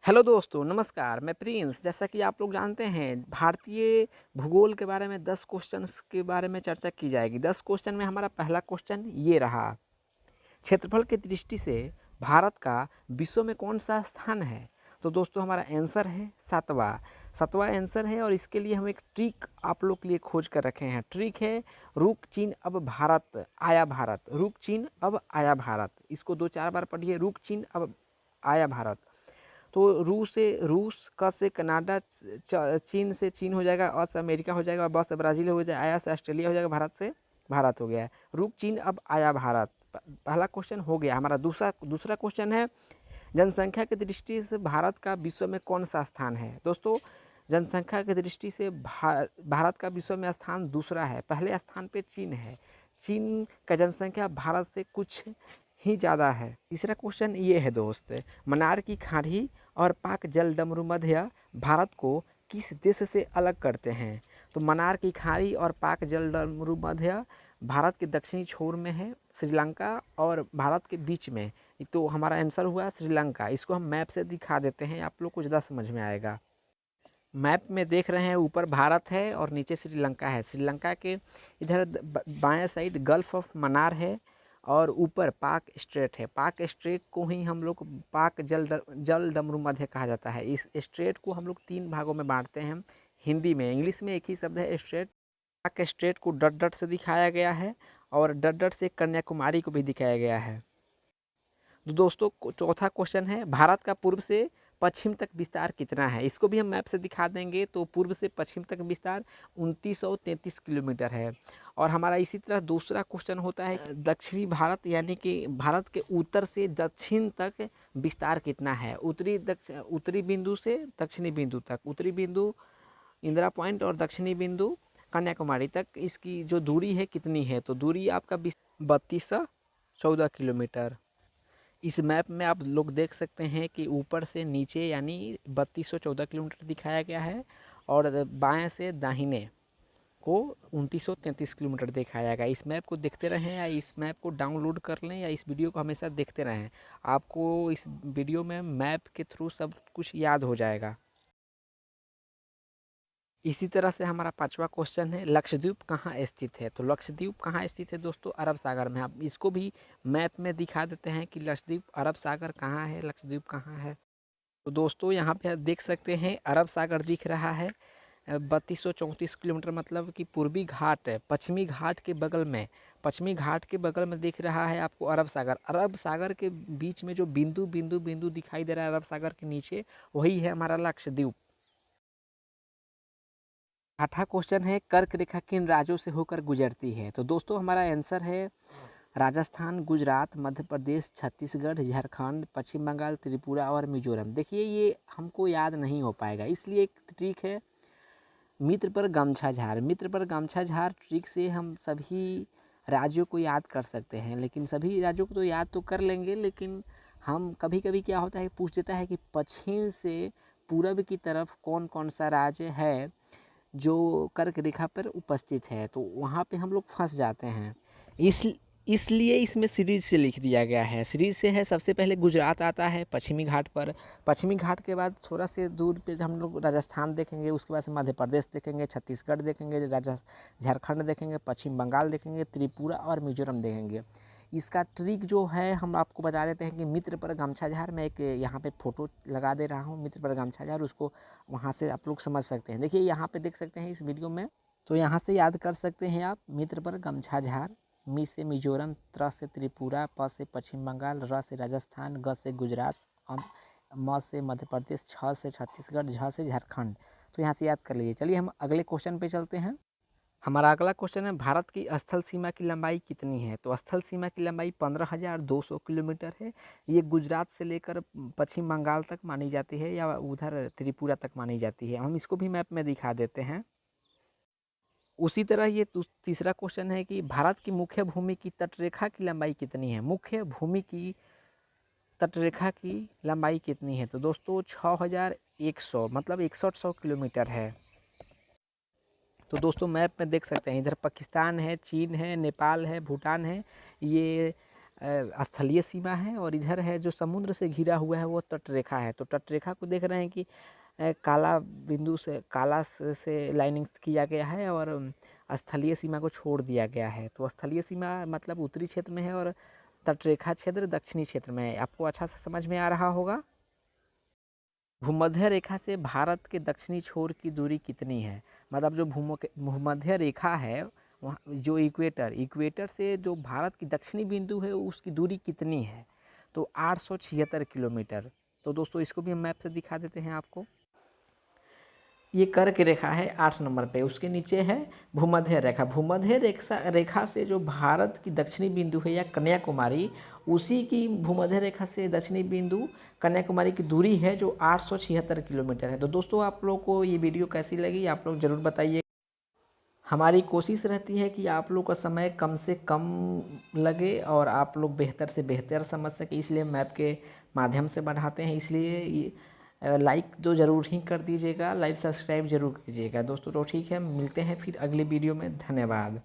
Hello दोस्तों, नमस्कार। मैं प्रिंस। जैसा कि आप लोग जानते हैं, भारतीय भूगोल के बारे में 10 क्वेश्चंस के बारे में चर्चा की जाएगी। 10 क्वेश्चन में हमारा पहला क्वेश्चन ये रहा। क्षेत्रफल की दृष्टि से भारत का विश्व में कौन सा स्थान है? तो दोस्तों हमारा आंसर है सातवां। सातवां आंसर है और इसके लिए हम एक ट्रिक आप लोग के लिए खोज कर रखे हैं। ट्रिक है रुक चीन अब भारत आया भारत। रुक चीन अब आया भारत। इसको 2-4 बार पढ़िए। रुक चीन अब आया भारत। तो रूस, क से कनाडा, चीन से चीन हो जाएगा, अ से अमेरिका हो जाएगा, ब से ब्राज़ील हो जाएगा, आया से ऑस्ट्रेलिया हो जाएगा, भारत से भारत हो गया। रुक चीन अब आया भारत। पहला क्वेश्चन हो गया हमारा। दूसरा क्वेश्चन है जनसंख्या की दृष्टि से भारत का विश्व में कौन सा स्थान है? दोस्तों जनसंख्या की दृष्टि से भारत का विश्व में स्थान दूसरा है। पहले स्थान पे चीन है। चीन का जनसंख्या भारत से कुछ ही ज़्यादा है। तीसरा क्वेश्चन ये है दोस्त, मन्नार की खाड़ी और पाक जल डमरू मध्य भारत को किस देश से अलग करते हैं? तो मन्नार की खाड़ी और पाक जल डमरू मध्य भारत के दक्षिणी छोर में है, श्रीलंका और भारत के बीच में। तो हमारा आंसर हुआ श्रीलंका। इसको हम मैप से दिखा देते हैं, आप लोग को ज़्यादा समझ में आएगा। मैप में देख रहे हैं, ऊपर भारत है और नीचे श्रीलंका है। श्रीलंका के इधर बाएं साइड गल्फ ऑफ मन्नार है और ऊपर पाक स्ट्रेट है। पाक स्ट्रेट को ही हम लोग पाक जल डमरू मध्य कहा जाता है। इस स्ट्रेट को हम लोग 3 भागों में बांटते हैं हिंदी में। इंग्लिश में एक ही शब्द है स्ट्रेट। पाक स्ट्रेट को डट डट से दिखाया गया है और डट डट से कन्याकुमारी को भी दिखाया गया है। तो दोस्तों चौथा क्वेश्चन है भारत का पूर्व से पश्चिम तक विस्तार कितना है? इसको भी हम मैप से दिखा देंगे। तो पूर्व से पश्चिम तक विस्तार 2933 किलोमीटर है। और हमारा इसी तरह दूसरा क्वेश्चन होता है दक्षिणी भारत यानी कि भारत के उत्तर से दक्षिण तक विस्तार कितना है? उत्तरी बिंदु से दक्षिणी बिंदु तक। उत्तरी बिंदु इंदिरा पॉइंट और दक्षिणी बिंदु कन्याकुमारी तक इसकी जो दूरी है कितनी है? तो दूरी आपका 3214 किलोमीटर। इस मैप में आप लोग देख सकते हैं कि ऊपर से नीचे यानी 3214 किलोमीटर दिखाया गया है और बाएं से दाहिने को 2933 किलोमीटर दिखाया गया। इस मैप को देखते रहें या इस मैप को डाउनलोड कर लें या इस वीडियो को हमेशा देखते रहें। आपको इस वीडियो में मैप के थ्रू सब कुछ याद हो जाएगा। इसी तरह से हमारा 5वां क्वेश्चन है लक्षद्वीप कहाँ स्थित है? तो लक्षद्वीप कहाँ स्थित है दोस्तों? अरब सागर में। आप इसको भी मैप में दिखा देते हैं कि लक्षद्वीप अरब सागर कहाँ है, लक्षद्वीप कहाँ है। तो दोस्तों यहाँ पे आप देख सकते हैं अरब सागर दिख रहा है 3234 किलोमीटर, मतलब कि पूर्वी घाट है। पश्चिमी घाट के बगल में, पश्चिमी घाट के बगल में दिख रहा है आपको अरब सागर। अरब सागर के बीच में जो बिंदु बिंदु बिंदु दिखाई दे रहा है अरब सागर के नीचे, वही है हमारा लक्षद्वीप। 8वां क्वेश्चन है कर्क रेखा किन राज्यों से होकर गुजरती है? तो दोस्तों हमारा आंसर है राजस्थान, गुजरात, मध्य प्रदेश, छत्तीसगढ़, झारखंड, पश्चिम बंगाल, त्रिपुरा और मिजोरम। देखिए ये हमको याद नहीं हो पाएगा, इसलिए एक ट्रिक है मित्र पर गमछा झार। मित्र पर गमछा झार ट्रिक से हम सभी राज्यों को याद कर सकते हैं। लेकिन सभी राज्यों को तो याद तो कर लेंगे, लेकिन हम कभी कभी क्या होता है पूछ देता है कि पश्चिम से पूरब की तरफ कौन कौन सा राज्य है जो कर्क रेखा पर उपस्थित है, तो वहाँ पे हम लोग फंस जाते हैं। इसलिए इसमें सीरीज से लिख दिया गया है। सीरीज से है सबसे पहले गुजरात आता है पश्चिमी घाट पर। पश्चिमी घाट के बाद थोड़ा से दूर पे हम लोग राजस्थान देखेंगे, उसके बाद से मध्य प्रदेश देखेंगे, छत्तीसगढ़ देखेंगे, झारखंड देखेंगे, पश्चिम बंगाल देखेंगे, त्रिपुरा और मिजोरम देखेंगे। इसका ट्रिक जो है हम आपको बता देते हैं कि मित्र पर गमछा झार। मैं एक यहाँ पे फोटो लगा दे रहा हूँ मित्र पर गमछा झार, उसको वहाँ से आप लोग समझ सकते हैं। देखिए यहाँ पे देख सकते हैं इस वीडियो में, तो यहाँ से याद कर सकते हैं आप मित्र पर गमछा झार। मी से मिजोरम, त्र से त्रिपुरा, प से पश्चिम बंगाल, र से राजस्थान, ग से गुजरात, म से मध्य प्रदेश, छ से छत्तीसगढ़, झ से झारखंड। तो यहाँ से याद कर लीजिए। चलिए हम अगले क्वेश्चन पे चलते हैं। हमारा अगला क्वेश्चन है भारत की स्थल सीमा की लंबाई कितनी है? तो स्थल सीमा की लंबाई 15,200 किलोमीटर है। ये गुजरात से लेकर पश्चिम बंगाल तक मानी जाती है या उधर त्रिपुरा तक मानी जाती है। हम इसको भी मैप में दिखा देते हैं। उसी तरह ये तीसरा क्वेश्चन है कि भारत की मुख्य भूमि की तटरेखा की लंबाई कितनी है? मुख्य भूमि की तटरेखा की लंबाई कितनी है? तो दोस्तों 6,100 मतलब 6100 किलोमीटर है। तो दोस्तों मैप में देख सकते हैं इधर पाकिस्तान है, चीन है, नेपाल है, भूटान है। ये स्थलीय सीमा है और इधर है जो समुद्र से घिरा हुआ है वो तटरेखा है। तो तटरेखा को देख रहे हैं कि काला बिंदु से काला से लाइनिंग किया गया है और स्थलीय सीमा को छोड़ दिया गया है। तो स्थलीय सीमा मतलब उत्तरी क्षेत्र में है और तटरेखा क्षेत्र दक्षिणी क्षेत्र में है। आपको अच्छा से समझ में आ रहा होगा। भूमध्य रेखा से भारत के दक्षिणी छोर की दूरी कितनी है? मतलब जो भूमध्य रेखा है वहाँ जो इक्वेटर से जो भारत की दक्षिणी बिंदु है उसकी दूरी कितनी है? तो 876 किलोमीटर। तो दोस्तों इसको भी हम मैप से दिखा देते हैं आपको। ये कर्क रेखा है 8 नंबर पे, उसके नीचे है भूमध्य रेखा। भूमध्य रेखा से जो भारत की दक्षिणी बिंदु है या कन्याकुमारी, उसी की भूमध्य रेखा से दक्षिणी बिंदु कन्याकुमारी की दूरी है जो 876 किलोमीटर है। तो दोस्तों आप लोग को ये वीडियो कैसी लगी आप लोग ज़रूर बताइए। हमारी कोशिश रहती है कि आप लोग का समय कम से कम लगे और आप लोग बेहतर से बेहतर समझ सके, इसलिए मैप के माध्यम से बढ़ाते हैं। इसलिए लाइक तो ज़रूर ही कर दीजिएगा, लाइक सब्सक्राइब जरूर कीजिएगा दोस्तों। तो ठीक है, मिलते हैं फिर अगली वीडियो में। धन्यवाद।